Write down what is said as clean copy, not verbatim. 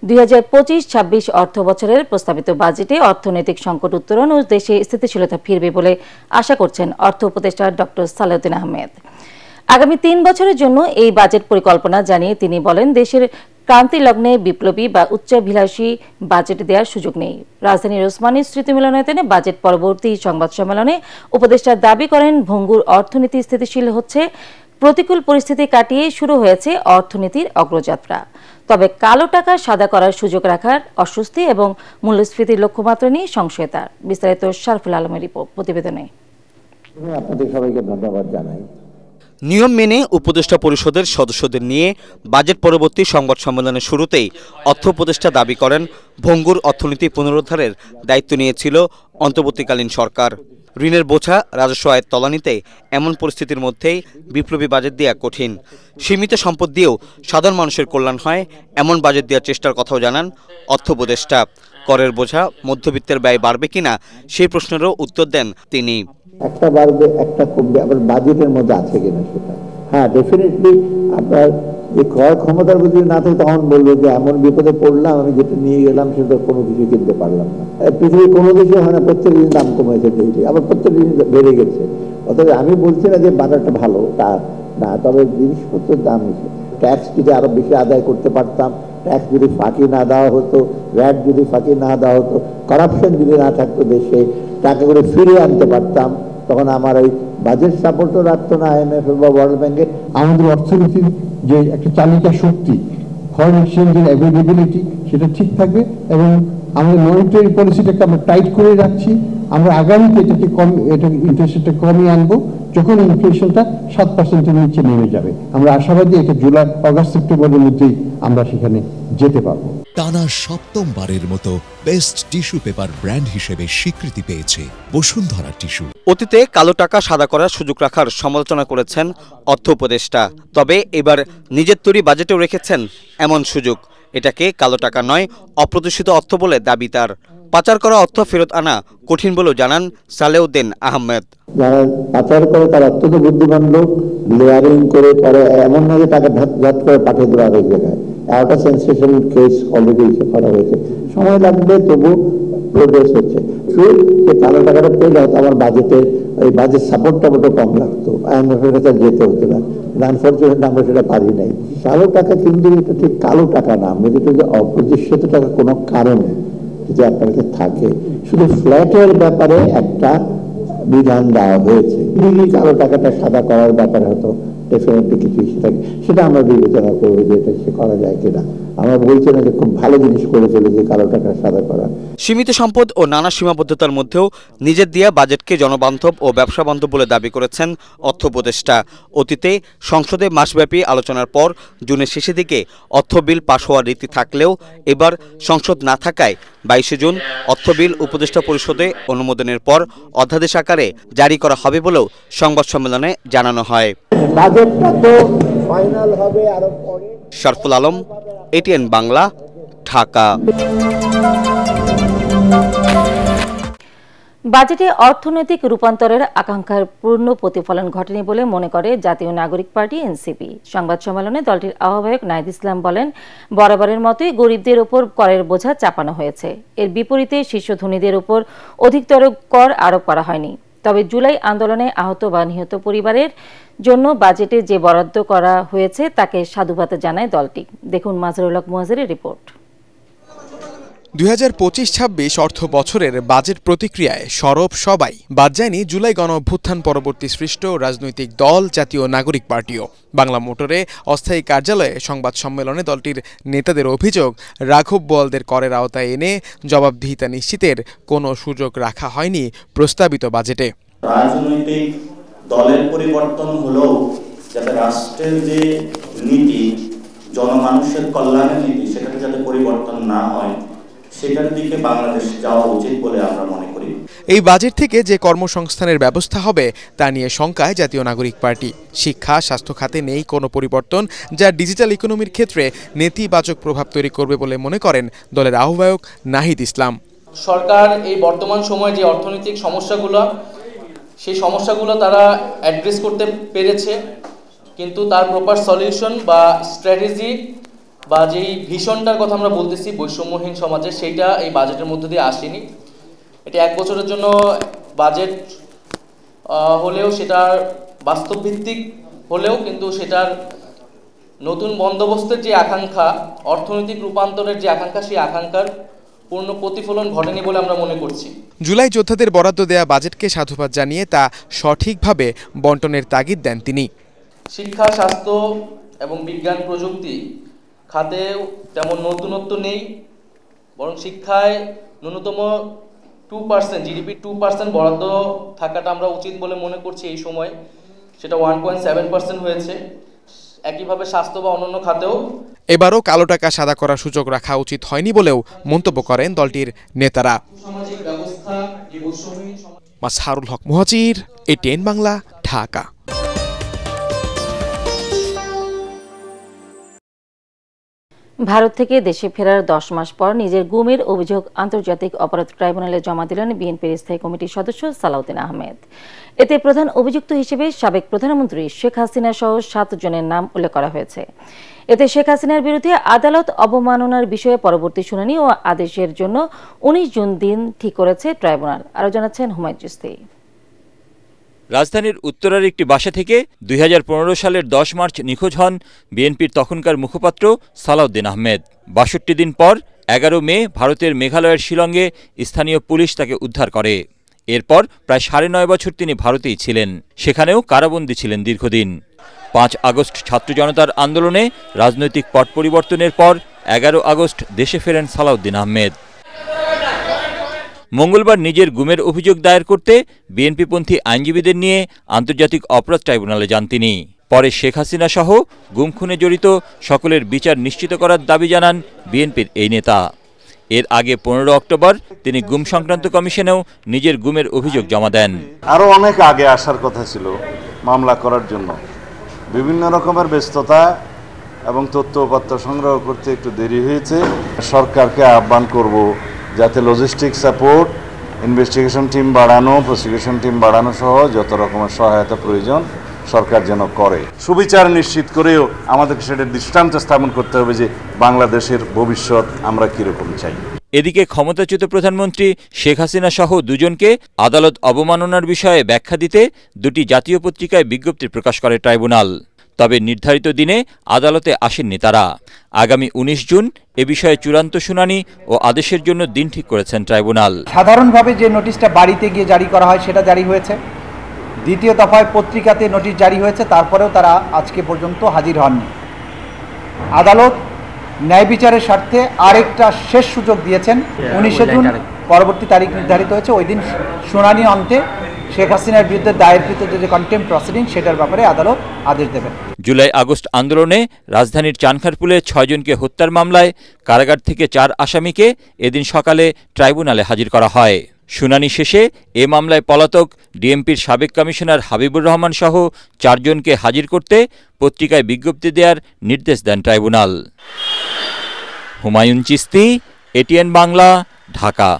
2025-26 অর্থ বছরের প্রস্তাবিত বাজেটে অর্থনৈতিক সংকট উত্তরণ ও দেশে স্থিতিশীলতা ফিরবে বলে আশা করছেন অর্থ উপদেষ্টা ডক্টর সালেউদ্দিন আহমেদ। আগামী 3 বছরের জন্য এই বাজেট পরিকল্পনা জানিয়ে তিনি বলেন, দেশের ক্রান্তি লগ্নে বিপ্লবী বা উচ্চাভিলাষী বাজেট দেওয়ার সুযোগ নেই। রাজধানীর ওসমানী স্মৃতি মিলনায়তনে বাজেট পরবর্তী সংবাদ সম্মেলনে উপদেষ্টা দাবি করেন, ভঙ্গুর অর্থনীতি স্থিতিশীল হচ্ছে, প্রতিকূল পরিস্থিতি কাটিয়ে শুরু হয়েছে অর্থনীতির অগ্রযাত্রা। তবে কালো টাকা সাদা করার সুযোগ রাখার অস্বস্তি এবং মূল্যস্ফীতির লক্ষ্যমাত্রা নিয়ে সংশয় তার। বিস্তারিত শারফুল আলমের প্রতিবেদনে। আপনাদের সবাইকে ধন্যবাদ জানাই। নিয়ম মেনে উপদেষ্টা পরিষদের সদস্যদের নিয়ে বাজেট পরবর্তী সংবাদ সম্মেলনের শুরুতেই অর্থ উপদেষ্টা দাবি করেন, ভঙ্গুর অর্থনীতি পুনরুদ্ধারের দায়িত্ব নিয়েছিল অন্তর্বর্তীকালীন সরকার। ঋণের বোঝা রাজস্ব আয়ের তলানিতে এমন পরিস্থিতির মধ্যেই বিপ্লবী বাজেট দেওয়া কঠিন। সীমিত সম্পদ দিয়েও সাধারণ মানুষের কল্যাণ হয় এমন বাজেট দেওয়ার চেষ্টার কথাও জানান অর্থ উপদেষ্টা। করের বোঝা মধ্যবিত্তের ব্যয় বাড়বে কিনা সেই প্রশ্নেরও উত্তর দেন তিনি। একটা বাড়বে, একটা কমবে, আবার বাজেটের মধ্যে আছে কিনা সেটা। হ্যাঁ, ডেফিনেটলি আপনার যে ক্রয় ক্ষমতার যদি না থাকে তখন বলবো যে এমন বিপদে পড়লাম, আমি যেটা নিয়ে গেলাম সেটা কোনো কিছু কিনতে পারলাম না। পৃথিবীর কোনো দেশে হয় না প্রত্যেক দিন দাম কমেছে, আবার প্রত্যেক দিন বেড়ে গেছে। অতএব আমি বলছি না যে বাজারটা ভালো, তা না, তবে জিনিসপত্রের দাম বেশি। ট্যাক্স যদি আরো বেশি আদায় করতে পারতাম, ট্যাক্স যদি ফাঁকি না দেওয়া হতো, ভ্যাট যদি ফাঁকি না দেওয়া হতো, করাপশন যদি না থাকতো দেশে, টাকা করে ফিরিয়ে আনতে পারতাম, তখন আমার ওই বাজেট সাপোর্টও রাখতো না IMF বা ওয়ার্ল্ড ব্যাংকের। আমাদের অর্থনীতির যে একটা চালিকা শক্তি, ফরেন এক্সচেঞ্জের অ্যাভেলেবিলিটি, সেটা ঠিক থাকবে এবং আমাদের মনিটারি পলিসিটাকে আমরা টাইট করে রাখছি। আমরা আগামীতে এটাকে ইন্টারেস্ট রেটটা কমিয়ে আনবো যখন ইনফ্লেশনটা 7%-এর নিচে নেমে যাবে। আমরা আশাবাদী এটা জুলাই, অগাস্ট, সেপ্টেম্বরের মধ্যেই আমরা সেখানে যেতে পারবো। টানা ৭ম-বারের মতো বেস্ট টিস্যু পেপার ব্র্যান্ড হিসেবে স্বীকৃতি পেয়েছে বসুন্ধরা টিস্যু। অতীতে কালো টাকা সাদা করার সুযোগ রাখার সমালোচনা করেছেন অর্থ উপদেষ্টা। তবে এবার নিজের তৈরি বাজেটেও রেখেছেন এমন সুযোগ। এটাকে কালো টাকা নয়, অপ্রদর্শিত অর্থ বলে দাবি তার। পাচার করা অর্থ ফেরত আনা কঠিন বলেও জানান সালেউদ্দিন আহমেদ। যারা পাচার করে তারা অত্যন্ত বুদ্ধিমান লোক, লেয়ারিং করে পরে এমন না যে টাকা ঝাট করে পাঠিয়ে দেওয়া আরেক জায়গায়। একটা সেন্সেশনাল কেস অলরেডি করা হয়েছে, সময় লাগবে, তবু প্রোগ্রেস হচ্ছে। যে কালো টাকাটা পেলে হয়তো আমার বাজেটের ওই বাজেট সাপোর্টটা মোটো কম লাগতো, IMF এর কাছে যেতে হতো না। আনফরচুনেট আমরা সেটা পারি নাই। কালো টাকা কিন্তু এটা ঠিক কালো টাকা না, আমরা যেটা যে অপ্রদর্শিত টাকা কোনো কারণে যদি আপনার কাছে থাকে, শুধু ফ্ল্যাটের ব্যাপারে একটা বিধান দেওয়া হয়েছে। কালো টাকাটা সাদা করার ব্যাপারে হয়তো ডেফিনেটলি কিছু ইস্যু থাকে, সেটা আমরা বিবেচনা করবো যে এটা সে করা যায় কিনা। আমরা বলছি না যে খুব ভালো জিনিস করে ফেলেছে কালো টাকা সাদা করা। সীমিত সম্পদ ও নানা সীমাবদ্ধতার মধ্যেও নিজের দেয়া বাজেটকে জনবান্ধব ও ব্যবসা বান্ধব বলে দাবি করেছেন অর্থ উপদেষ্টা। অতীতে সংসদে মাসব্যাপী আলোচনার পর জুনের শেষের দিকে অর্থ বিল পাশ হওয়ার রীতি থাকলেও এবার সংসদ না থাকায় 22 জুন অর্থ বিল উপদেষ্টা পরিষদে অনুমোদনের পর অধ্যাদেশ আকারে জারি করা হবে বলেও সংবাদ সম্মেলনে জানানো হয়। বাজেটটা তো ফাইনাল হবে আরো পরে। শারফুল আলম, ATN বাংলা, ঢাকা। বাজেটে অর্থনৈতিক রূপান্তরের আকাঙ্ক্ষার পূর্ণ প্রতিফলন ঘটেনি বলে মনে করে জাতীয় নাগরিক পার্টি NCP। সংবাদ সম্মেলনে দলটির আহ্বায়ক নাহিদ ইসলাম বলেন, বরাবরের মতোই গরিবদের উপর করের বোঝা চাপানো হয়েছে। এর বিপরীতে শীর্ষ ধনীদের উপর অধিকতর কর আরোপ করা হয়নি। তবে জুলাই আন্দোলনে আহত বা নিহত পরিবারের জন্য বাজেটে যে বরাদ্দ করা হয়েছে তাকে সাধুবাদ জানায় দলটি। দেখুন মাজহারুল হক মুয়াজ্জেরের রিপোর্ট। 2025-26 অর্থ বছরের বাজেট প্রতিক্রিয়ায় সরব সবাই, বাদ যায়নি জুলাই গণ অভ্যুত্থান পরবর্তী সৃষ্ট রাজনৈতিক দল জাতীয় নাগরিক পার্টিও। বাংলা মোটরে অস্থায়ী কার্যালয়ে সংবাদ সম্মেলনে দলটির নেতাদের অভিযোগ, রাঘব বোয়ালদের করের আওতায় এনে জবাবদিহিতা নিশ্চিতের কোনো সুযোগ রাখা হয়নি প্রস্তাবিত বাজেটে। রাজনৈতিক দলের পরিবর্তন হলেও যাতে রাষ্ট্রের যে নীতি, জনমানুষের কল্যাণের নীতি, সেটাতে যাতে পরিবর্তন না হয়, সেটার দিকে বাংলাদেশ যাওয়া উচিত বলে আমরা মনে করি। এই বাজেট থেকে যে কর্মসংস্থানের ব্যবস্থা হবে তা নিয়ে শঙ্কায় জাতীয় নাগরিক পার্টি। শিক্ষা, স্বাস্থ্য খাতে নেই কোনো পরিবর্তন, যা ডিজিটাল ইকোনমির ক্ষেত্রে নেতিবাচক প্রভাব তৈরি করবে বলে মনে করেন দলের আহ্বায়ক নাহিদ ইসলাম। সরকার এই বর্তমান সময়ে যে অর্থনৈতিক সমস্যাগুলো, সেই সমস্যাগুলো তারা অ্যাড্রেস করতে পেরেছে। কিন্তু তার প্রপার সলিউশন বা স্ট্র্যাটেজি বা যেই ভিশনটার কথা আমরা বলতেছি বৈষম্যহীন সমাজে, সেইটা এই বাজেটের মধ্যে দিয়ে আসেনি। এটি 1 বছরের জন্য বাজেট হলেও সেটার বাস্তবভিত্তিক হলেও কিন্তু সেটার নতুন বন্দোবস্তের যে আকাঙ্ক্ষা, অর্থনৈতিক রূপান্তরের যে আকাঙ্ক্ষা, সেই আকাঙ্ক্ষার পূর্ণ প্রতিফলন ঘটেনি বলে আমরা মনে করছি। জুলাই যোদ্ধাদের বরাদ্দ দেয়া বাজেটকে সাধুবাদ জানিয়ে তা সঠিকভাবে বন্টনের তাগিদ দেন তিনি। শিক্ষা, স্বাস্থ্য এবং বিজ্ঞান প্রযুক্তি খাতেও তেমন নতুনত্ব নেই, বরং শিক্ষায় ন্যূনতম 2% জিডিপি 2% বরাদ্দ থাকাটা আমরা উচিত বলে মনে করছি এই সময়। সেটা 1.7% হয়েছে। একইভাবে স্বাস্থ্য বা অন্যান্য খাতেও এবারও কালো টাকা সাদা করার সুযোগ রাখা উচিত হয়নি বলেও মন্তব্য করেন দলটির নেতারা। মাজহারুল হক মুহাজির, ATN বাংলা, ঢাকা। ভারত থেকে দেশে ফেরার 10 মাস পর নিজের গুমের অভিযোগ আন্তর্জাতিক অপরাধ ট্রাইব্যুনালে জমা দিলেন বিএনপির স্থায়ী কমিটির সদস্য সালাউদ্দিন আহমেদ। এতে প্রধান অভিযুক্ত হিসেবে সাবেক প্রধানমন্ত্রী শেখ হাসিনা সহ 7 জনের নাম উল্লেখ করা হয়েছে। এতে শেখ হাসিনার বিরুদ্ধে আদালত অবমাননার বিষয়ে পরবর্তী শুনানি ও আদেশের জন্য 19 জুন দিন ঠিক করেছে ট্রাইব্যুনাল। আরও জানাচ্ছেন হুমায়ুন চিশতি। রাজধানীর উত্তরার একটি বাসা থেকে 2015 সালের 10 মার্চ নিখোঁজ হন বিএনপির তখনকার মুখপাত্র সালাউদ্দিন আহমেদ। 62 দিন পর 11 মে ভারতের মেঘালয়ের শিলংয়ে স্থানীয় পুলিশ তাকে উদ্ধার করে। এরপর প্রায় 9.5 বছর তিনি ভারতেই ছিলেন, সেখানেও কারাবন্দী ছিলেন দীর্ঘদিন। 5 আগস্ট ছাত্র জনতার আন্দোলনে রাজনৈতিক পট পরিবর্তনের পর 11 আগস্ট দেশে ফেরেন সালাউদ্দিন আহমেদ। মঙ্গলবার নিজের গুমের অভিযোগ দায়ের করতে বিএনপিপন্থী আইনজীবীদের নিয়ে আন্তর্জাতিক অপরাধ ট্রাইব্যুনালে যান তিনি। পরে শেখ হাসিনা সহ গুম খুনে জড়িত সকলের বিচার নিশ্চিত করার দাবি জানান বিএনপির এই নেতা। এর আগে 15 অক্টোবর তিনি গুম সংক্রান্ত কমিশনেও নিজের গুমের অভিযোগ জমা দেন। আরও অনেক আগে আসার কথা ছিল মামলা করার জন্য, বিভিন্ন রকমের ব্যস্ততা এবং তথ্যপত্র সংগ্রহ করতে একটু দেরি হয়েছে। সরকারকে আহ্বান করব যাতে লজিস্টিক সাপোর্ট, ইনভেস্টিগেশন টিম বাড়ানো, প্রসিকিউশন টিম বাড়ানো সহ যত রকমের সহায়তা প্রয়োজন সরকার যেন করে। সুবিচার নিশ্চিত করেও আমাদেরকে সেটার দৃষ্টান্ত স্থাপন করতে হবে যে বাংলাদেশের ভবিষ্যৎ আমরা কীরকম চাই। এদিকে ক্ষমতাচ্যুত প্রধানমন্ত্রী শেখ হাসিনা সহ 2 জনকে আদালত অবমাননার বিষয়ে ব্যাখ্যা দিতে 2টি জাতীয় পত্রিকায় বিজ্ঞপ্তি প্রকাশ করে ট্রাইব্যুনাল। তবে নির্ধারিত দিনে আদালতে আসেননি তারা। আগামী 19 জুন এ বিষয়ে চূড়ান্ত শুনানি ও আদেশের জন্য দিন ঠিক করেছেন ট্রাইব্যুনাল। সাধারণভাবে যে নোটিশটা বাড়িতে গিয়ে জারি করা হয় সেটা জারি হয়েছে, দ্বিতীয় দফায় পত্রিকাতে নোটিশ জারি হয়েছে, তারপরেও তারা আজকে পর্যন্ত হাজির হননি। আদালত ন্যায় বিচারের স্বার্থে আরেকটা শেষ সুযোগ দিয়েছেন। 19 জুন পরবর্তী তারিখ নির্ধারিত হয়েছে। ওই দিন শুনানি অন্তে শেখ হাসিনার বিরুদ্ধে দায়েরকৃত যে কন্টেম্প্ট প্রসিডিং সেটার ব্যাপারে আদালত আদেশ দেবেন। জুলাই আগস্ট আন্দোলনে রাজধানীর চানখারপুলে 6 জনকে হত্যার মামলায় কারাগার থেকে 4 আসামিকে এদিন সকালে ট্রাইব্যুনালে হাজির করা হয়। শুনানি শেষে এ মামলায় পলাতক ডিএমপির সাবেক কমিশনার হাবিবুর রহমান সহ 4 জনকে হাজির করতে পত্রিকায় বিজ্ঞপ্তি দেওয়ার নির্দেশ দেন ট্রাইব্যুনাল। হুমায়ুন চিশতি, ATN বাংলা, ঢাকা।